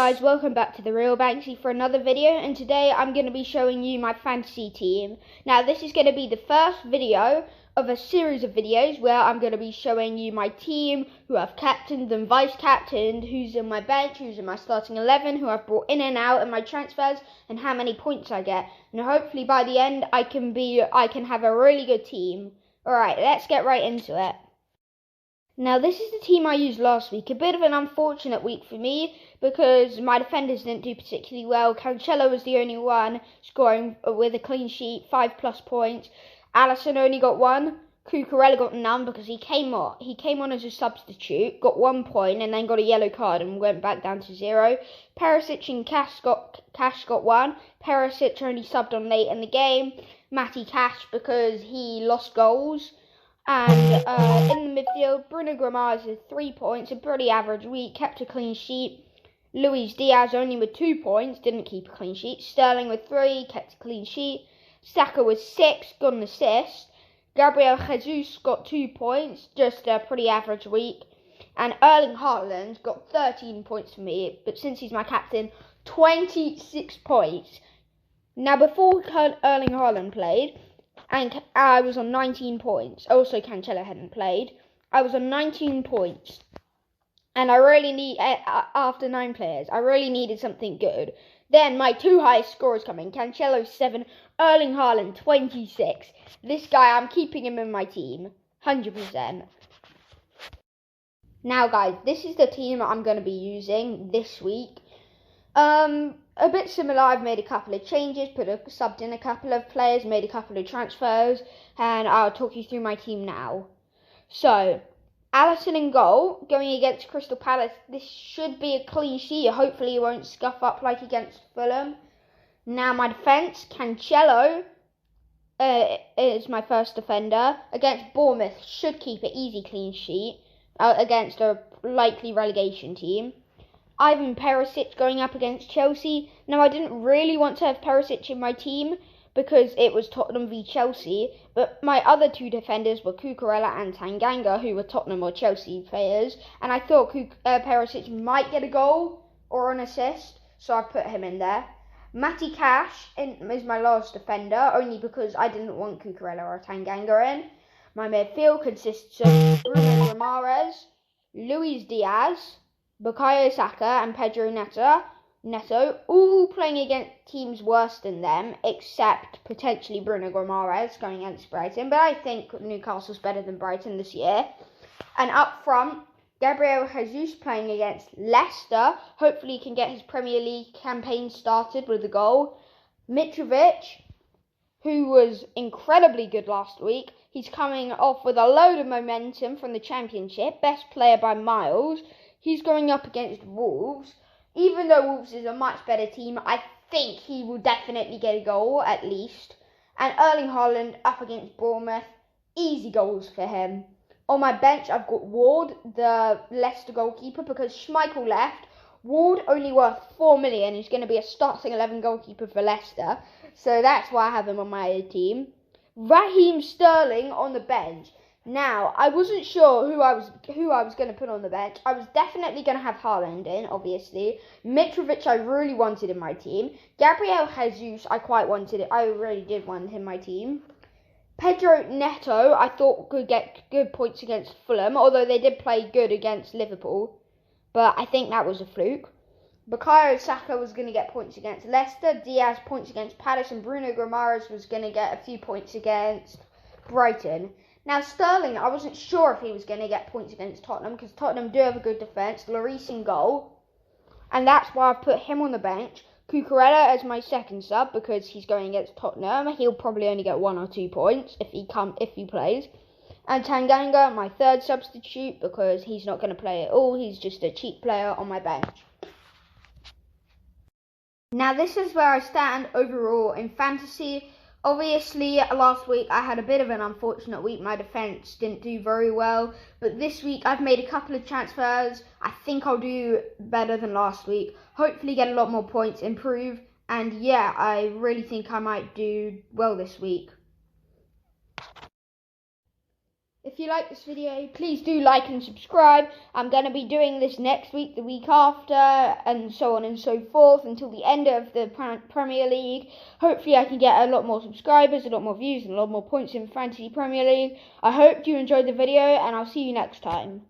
guys, welcome back to The Real Banksy for another video, and today I'm going to be showing you my fantasy team. Now this is going to be the first video of a series of videos where I'm going to be showing you my team, who I've captained and vice-captained, who's in my bench, who's in my starting 11, who I've brought in and out in my transfers, and how many points I get. And hopefully by the end I can have a really good team. Alright, let's get right into it. Now this is the team I used last week. A bit of an unfortunate week for me because my defenders didn't do particularly well. Cancelo was the only one scoring with a clean sheet, 5+ points. Alisson only got 1. Cucurella got none because he came on as a substitute, got 1 point and then got a yellow card and went back down to 0. Perisic and Cash got 1. Perisic only subbed on late in the game. Matty Cash because he lost goals. And in the midfield, Bruno Guimaraes with 3 points, a pretty average week, kept a clean sheet. Luis Diaz only with 2 points, didn't keep a clean sheet. Sterling with 3, kept a clean sheet. Saka with 6, got an assist. Gabriel Jesus got 2 points, just a pretty average week. And Erling Haaland got 13 points for me, but since he's my captain, 26 points. Now before Erling Haaland played, and I was on 19 points. Also, Cancelo hadn't played. I was on 19 points. And I really need, after 9 players, I really needed something good. Then my 2 highest scorers come in. Cancelo 7, Erling Haaland 26. This guy, I'm keeping him in my team. 100%. Now guys, this is the team I'm going to be using this week. A bit similar, I've made a couple of changes, subbed in a couple of players, made a couple of transfers, and I'll talk you through my team now. So, Alisson in goal, going against Crystal Palace. This should be a clean sheet. Hopefully he won't scuff up like against Fulham. Now my defence, Cancelo is my first defender. Against Bournemouth, should keep an easy clean sheet against a likely relegation team. Ivan Perisic going up against Chelsea. Now, I didn't really want to have Perisic in my team because it was Tottenham v Chelsea, but my other 2 defenders were Cucurella and Tanganga, who were Tottenham or Chelsea players, and I thought Perisic might get a goal or an assist, so I put him in there. Matty Cash is my last defender, only because I didn't want Cucurella or Tanganga in. My midfield consists of Bruno Guimaraes, Luis Diaz, Bukayo Saka and Pedro Neto, all playing against teams worse than them, except potentially Bruno Guimaraes going against Brighton. But I think Newcastle's better than Brighton this year. And up front, Gabriel Jesus playing against Leicester. Hopefully he can get his Premier League campaign started with a goal. Mitrovic, who was incredibly good last week. He's coming off with a load of momentum from the Championship. Best player by miles. He's going up against Wolves. Even though Wolves is a much better team, I think he will definitely get a goal, at least. And Erling Haaland up against Bournemouth. Easy goals for him. On my bench, I've got Ward, the Leicester goalkeeper, because Schmeichel left. Ward only worth 4 million. He's going to be a starting 11 goalkeeper for Leicester. So that's why I have him on my team. Raheem Sterling on the bench. Now, I wasn't sure who I was going to put on the bench. I was definitely going to have Haaland in, obviously. Mitrovic, I really wanted in my team. Gabriel Jesus, I quite wanted it. I really did want him in my team. Pedro Neto, I thought could get good points against Fulham, although they did play good against Liverpool. But I think that was a fluke. Bukayo Saka was going to get points against Leicester. Diaz points against Palace, and Bruno Guimaraes was going to get a few points against Brighton. Now, Sterling, I wasn't sure if he was going to get points against Tottenham because Tottenham do have a good defence. Lloris in goal. And that's why I've put him on the bench. Cucurella as my second sub because he's going against Tottenham. He'll probably only get 1 or 2 points if he plays. And Tanganga, my third substitute, because he's not going to play at all. He's just a cheap player on my bench. Now, this is where I stand overall in fantasy. Obviously, last week I had a bit of an unfortunate week. My defence didn't do very well. But this week I've made a couple of transfers. I think I'll do better than last week. Hopefully get a lot more points, improve. And yeah, I really think I might do well this week. If you like this video, please do like and subscribe. I'm going to be doing this next week, the week after, and so on and so forth until the end of the Premier League. Hopefully I can get a lot more subscribers, a lot more views, and a lot more points in Fantasy Premier League. I hope you enjoyed the video, and I'll see you next time.